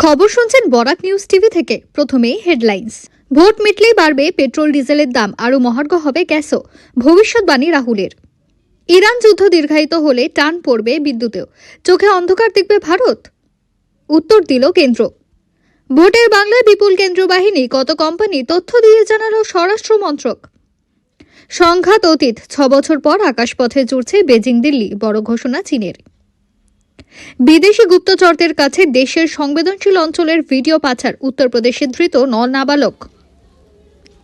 খবর শুনছেন Barak news TV থেকে। প্রথমেই হেডলাইন্স। ভোট মিটলেই বাড়বে পেট্রোল ডিজেলের দাম, আরও মহার্ঘ হবে গ্যাসও, ভবিষ্যৎবাণী রাহুলের। ইরান যুদ্ধ দীর্ঘায়িত হলে টান পড়বে বিদ্যুতেও, চোখে অন্ধকার দেখবে ভারত, উত্তর দিল কেন্দ্র। ভোটের বাংলায় বিপুল কেন্দ্র বাহিনী, কত কোম্পানি, তথ্য দিয়ে জানালো স্বরাষ্ট্র মন্ত্রক। সংঘাত অতীত, 6 বছর পর আকাশপথে জুড়ছে বেজিং দিল্লি, বড় ঘোষণা চীনের। বিদেশি গুপ্তচরদের কাছে দেশের সংবেদনশীল অঞ্চলের ভিডিও পাচার, উত্তরপ্রদেশে ধৃত নাবালক।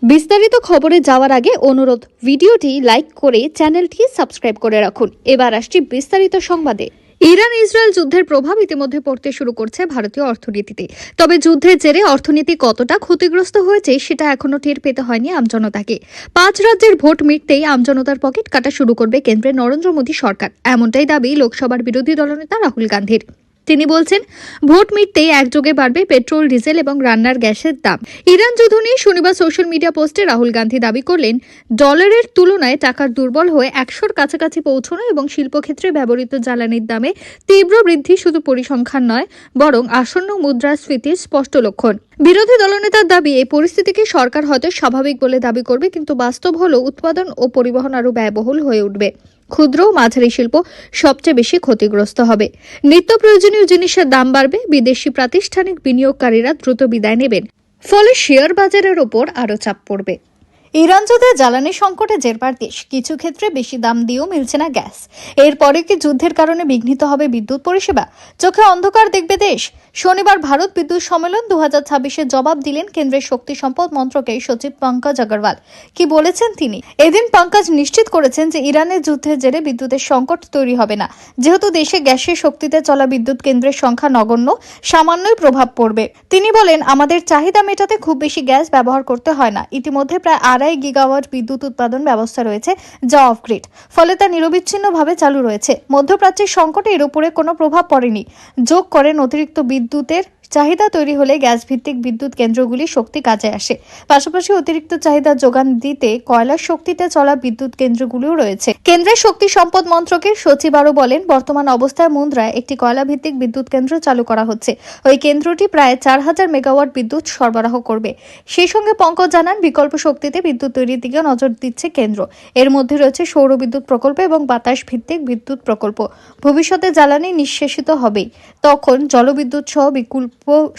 বিস্তারিত খবরে যাওয়ার আগে অনুরোধ, ভিডিওটি লাইক করে চ্যানেলটি সাবস্ক্রাইব করে রাখুন। এবার আসছি বিস্তারিত সংবাদে। ইরান ইসরায়েল যুদ্ধের প্রভাব ইতিমধ্যে পড়তে শুরু করছে ভারতীয় অর্থনীতিতে। তবে যুদ্ধের জেরে অর্থনীতি কতটা ক্ষতিগ্রস্ত হয়েছে সেটা এখনো টের পেতে হয়নি আমজনতাকে। 5 রাজ্যের ভোট মিটতেই আমজনতার পকেট কাটা শুরু করবে কেন্দ্রের নরেন্দ্র মোদী সরকার, এমনটাই দাবি লোকসভার বিরোধী দলনেতা রাহুল গান্ধীর। তিনি বলছেন, ভোট মিটতেই একযোগে বাড়বে পেট্রোল, ডিজেল এবং রান্নার গ্যাসের দাম। ইরান যুদ্ধ নিয়ে শনিবার সোশ্যাল মিডিয়া পোস্টে রাহুল গান্ধী দাবি করলেন, ডলারের তুলনায় টাকার দুর্বল হয়ে 100-র কাছাকাছি পৌঁছানো এবং শিল্পক্ষেত্রে ব্যবহৃত জ্বালানির দামে তীব্র বৃদ্ধি শুধু পরিসংখ্যান নয়, বরং আসন্ন মুদ্রাস্ফীতির স্পষ্ট লক্ষণ। বিরোধী দলনেতার দাবি, এই পরিস্থিতিকে সরকার হয়তো স্বাভাবিক বলে দাবি করবে, কিন্তু বাস্তব হলো উৎপাদন ও পরিবহন আরও ব্যয়বহুল হয়ে উঠবে। ক্ষুদ্র ও মাঝারি শিল্প সবচেয়ে বেশি ক্ষতিগ্রস্ত হবে। নিত্য প্রয়োজনীয় জিনিসের দাম বাড়বে, বিদেশি প্রাতিষ্ঠানিক বিনিয়োগকারীরা দ্রুত বিদায় নেবেন, ফলে শেয়ার বাজারের ওপর আরও চাপ পড়বে। ইরান যুদ্ধে জ্বালানি সংকটে জেরবার দেশ, কিছু ক্ষেত্রে বেশি দাম দিয়েও মিলছে না গ্যাস। এরপরে কি যুদ্ধের কারণে বিঘ্নিত হবে বিদ্যুৎ পরিষেবা? চোখে অন্ধকার দেখবে দেশ। শনিবার ভারত বিদ্যুৎ সম্মেলন 2026-এর জবাব দিলেন কেন্দ্রের শক্তি সম্পদ মন্ত্রকের সচিব পঙ্কজ আগরওয়াল। কি বলেছেন তিনি? এদিন পঙ্কজ নিশ্চিত করেছেন যে ইরানের যুদ্ধের জেরে বিদ্যুতের সংকট তৈরি হবে না, যেহেতু দেশে গ্যাসের শক্তিতে চলা বিদ্যুৎ কেন্দ্রের সংখ্যা নগণ্য, সামান্যই প্রভাব পড়বে। তিনি বলেন, আমাদের চাহিদা মেটাতে খুব বেশি গ্যাস ব্যবহার করতে হয় না। ইতিমধ্যে প্রায় 2.5 গিগাওয়াট বিদ্যুৎ উৎপাদন ব্যবস্থা রয়েছে, যা অফ গ্রিড, ফলে তা নিরবিচ্ছিন্নভাবে চালু রয়েছে। মধ্যপ্রাচ্যের সংকটে এর উপরে কোনো প্রভাব পড়েনি। যোগ করেন, অতিরিক্ত বিদ্যুতের চাহিদা তৈরি হলে গ্যাস ভিত্তিক বিদ্যুৎ কেন্দ্রগুলি শক্তি কাজে আসে। পাশাপাশি অতিরিক্ত চাহিদা যোগান দিতে কয়লার শক্তিতে চলা বিদ্যুৎ কেন্দ্রগুলিও রয়েছে। কেন্দ্রের শক্তি সম্পদ মন্ত্রকের সচিব আরও বলেন, বর্তমান অবস্থায় মুন্দ্রায় একটি কয়লা ভিত্তিক বিদ্যুৎ কেন্দ্র চালু করা হচ্ছে। ওই কেন্দ্রটি প্রায় 4000 মেগাওয়াট বিদ্যুৎ সরবরাহ করবে। সেই সঙ্গে পঙ্কজ জানান, বিকল্প শক্তিতে বিদ্যুৎ তৈরির দিকে নজর দিচ্ছে কেন্দ্র। এর মধ্যে রয়েছে সৌর বিদ্যুৎ প্রকল্প এবং বাতাস ভিত্তিক বিদ্যুৎ প্রকল্প। ভবিষ্যতে জ্বালানি নিঃশেষিত হবেই, তখন জলবিদ্যুৎ সহ বিকল্প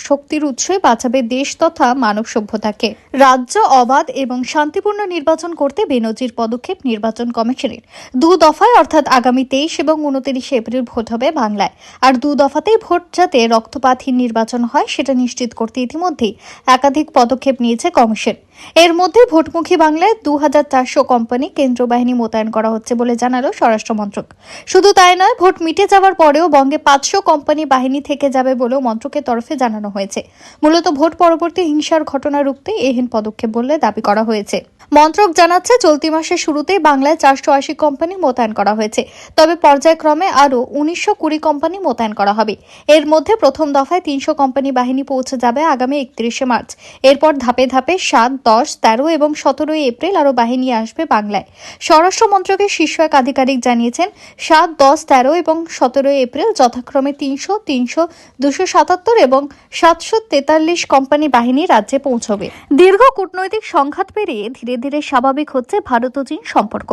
শক্তির উৎসে বাঁচাবে দেশ তথা মানব সভ্যতাকে। রাজ্য অবাধ এবং শান্তিপূর্ণ নির্বাচন করতে বেনজির পদক্ষেপ নির্বাচন কমিশনের। 2 দফায় অর্থাৎ আগামী 23 এবং 29 এপ্রিল ভোট হবে বাংলায়। আর 2 দফাতেই ভোট যাতে রক্তপাতহীন নির্বাচন হয় সেটা নিশ্চিত করতে ইতিমধ্যেই একাধিক পদক্ষেপ নিয়েছে কমিশন। এর মধ্যে ভোটমুখী বাংলায় 2400 কোম্পানি কেন্দ্র বাহিনী মোতায়েন করা হচ্ছে বলে জানালো স্বরাষ্ট্র মন্ত্রক। শুধু তাই নয়, ভোট মিটে যাওয়ার পরেও বঙ্গে 500 কোম্পানি বাহিনী থেকে যাবে বলেও মন্ত্রকের তরফে জানানো হয়েছে। মূলত ভোট পরবর্তী হিংসার ঘটনা রুখতে এহেন পদক্ষেপ বলে দাবি করা হয়েছে। মন্ত্রক জানাচ্ছে, চলতি মাসের শুরুতেই বাংলায় 480 কোম্পানি মোতায়েন করা হয়েছে, তবে পর্যায়ক্রমে আরও 1920 কোম্পানি মোতায়েন করা হবে। এর মধ্যে প্রথম দফায় 300 কোম্পানি বাহিনী পৌঁছে যাবে আগামী 31 মার্চ। এরপর ধাপে ধাপে 7, 10, 13 এবং 17 এপ্রিল আরও বাহিনী আসবে বাংলায়। স্বরাষ্ট্র মন্ত্রকের শীর্ষ এক আধিকারিক জানিয়েছেন, 7, 10, 13 এবং 17 এপ্রিল যথাক্রমে 300, 300, 277 এবং 743 কোম্পানি বাহিনী রাজ্যে পৌঁছবে। দীর্ঘ কূটনৈতিক সংঘাত পেরিয়ে ধীরে ধীরে স্বাভাবিক হচ্ছে ভারত ও চীন সম্পর্ক।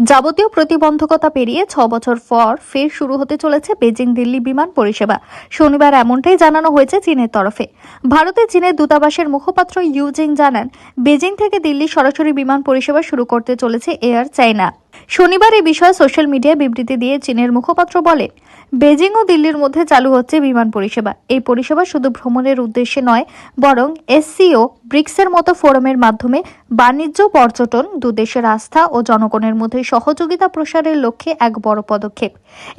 যাবতীয় প্রতিবন্ধকতা পেরিয়ে 6 বছর পর ফের শুরু হতে চলেছে বেজিং দিল্লি বিমান পরিষেবা। শনিবার এমনটাই জানানো হয়েছে চীনের তরফে। ভারতে চীনের দূতাবাসের মুখপাত্র ইউজিং জানান, বেজিং থেকে দিল্লি সরাসরি বিমান পরিষেবা শুরু করতে চলেছে এয়ার চায়না। শনিবার এই বিষয়ে সোশ্যাল মিডিয়ায় বিবৃতি দিয়ে চীনের মুখপাত্র বলেন, বেজিং ও দিল্লির মধ্যে চালু হচ্ছে বিমান পরিষেবা। এই পরিষেবা শুধু ভ্রমণের উদ্দেশ্যে নয়, বরং এসসিও, ব্রিক্সের মতো ফোরামের মাধ্যমে বাণিজ্য, পর্যটন, দুদেশের আস্থা ও জনগণের মধ্যে সহযোগিতা প্রসারের লক্ষ্যে এক বড় পদক্ষেপ।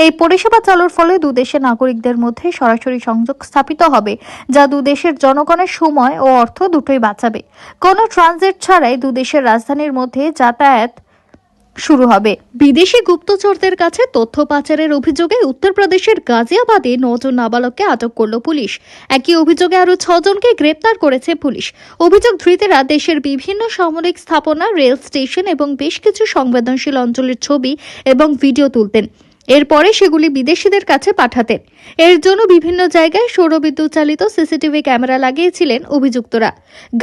এই পরিষেবা চালুর ফলে দুদেশের নাগরিকদের মধ্যে সরাসরি সংযোগ স্থাপিত হবে, যা দুদেশের জনগণের সময় ও অর্থ দুটোই বাঁচাবে। কোনো ট্রানজিট ছাড়াই দুদেশের রাজধানীর মধ্যে যাতায়াত শুরু হবে। বিদেশি গুপ্তচরদের কাছে তথ্য পাচারের অভিযোগে উত্তরপ্রদেশের গাজিয়াবাদে 9 জন নাবালককে আটক করল পুলিশ। একই অভিযোগে আরও 6 জনকে গ্রেপ্তার করেছে পুলিশ। অভিযোগ ধৃতেরা দেশের বিভিন্ন সামরিক স্থাপনা, রেল স্টেশন এবং বেশ কিছু সংবেদনশীল অঞ্চলের ছবি এবং ভিডিও তুলতেন। এরপরে সেগুলি বিদেশিদের কাছে পাঠাতেন। এর জন্য বিভিন্ন জায়গায় সৌরবিদ্যুৎ চালিত সিসিটিভি ক্যামেরা লাগিয়েছিলেন অভিযুক্তরা।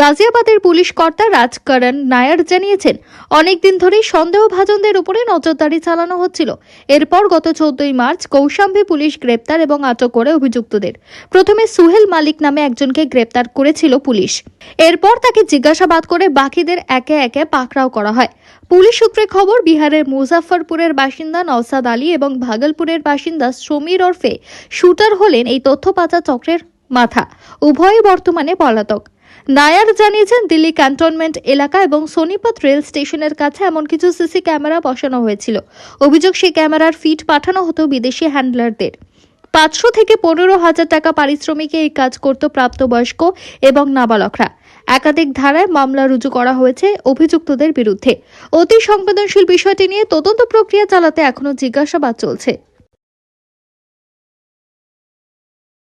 গাজিয়াবাদের পুলিশ কর্তা রাজকরণ নায়ার জানিয়েছেন, অনেকদিন ধরেই সন্দেহভাজনদের উপরে নজরদারি চালানো হচ্ছিল। এরপর গত 14 মার্চ কৌশাম্বী পুলিশ গ্রেপ্তার এবং আটক করে অভিযুক্তদের। প্রথমে সুহেল মালিক নামে একজনকে গ্রেপ্তার করেছিল পুলিশ। এরপর তাকে জিজ্ঞাসাবাদ করে বাকিদের একে একে পাকড়াও করা হয়। পুলিশ সূত্রে খবর, বিহারের মুজাফফরপুরের বাসিন্দা নওসাদ আলী এবং ভাগলপুরের বাসিন্দা সমীর ওরফে শুটার হলেন এই তথ্য পাচার চক্রের মাথা। উভয়ই বর্তমানে পলাতক। নায়ার জানিয়েছেন, দিল্লি ক্যান্টনমেন্ট এলাকা এবং সোনিপত রেল স্টেশনের কাছে এমন কিছু সিসি ক্যামেরা বসানো হয়েছিল। অভিযোগ, সেই ক্যামেরার ফিড পাঠানো হতো বিদেশি হ্যান্ডলারদের। 500 থেকে 15,000 টাকা পারিশ্রমিকে এই কাজ করত প্রাপ্তবয়স্ক এবং নাবালকরা। একাধিক ধারায় মামলা রুজু করা হয়েছে অভিযুক্তদের বিরুদ্ধে। অতি সংবেদনশীল বিষয়টি নিয়ে তদন্ত প্রক্রিয়া চালাতে এখনো জিজ্ঞাসাবাদ চলছে।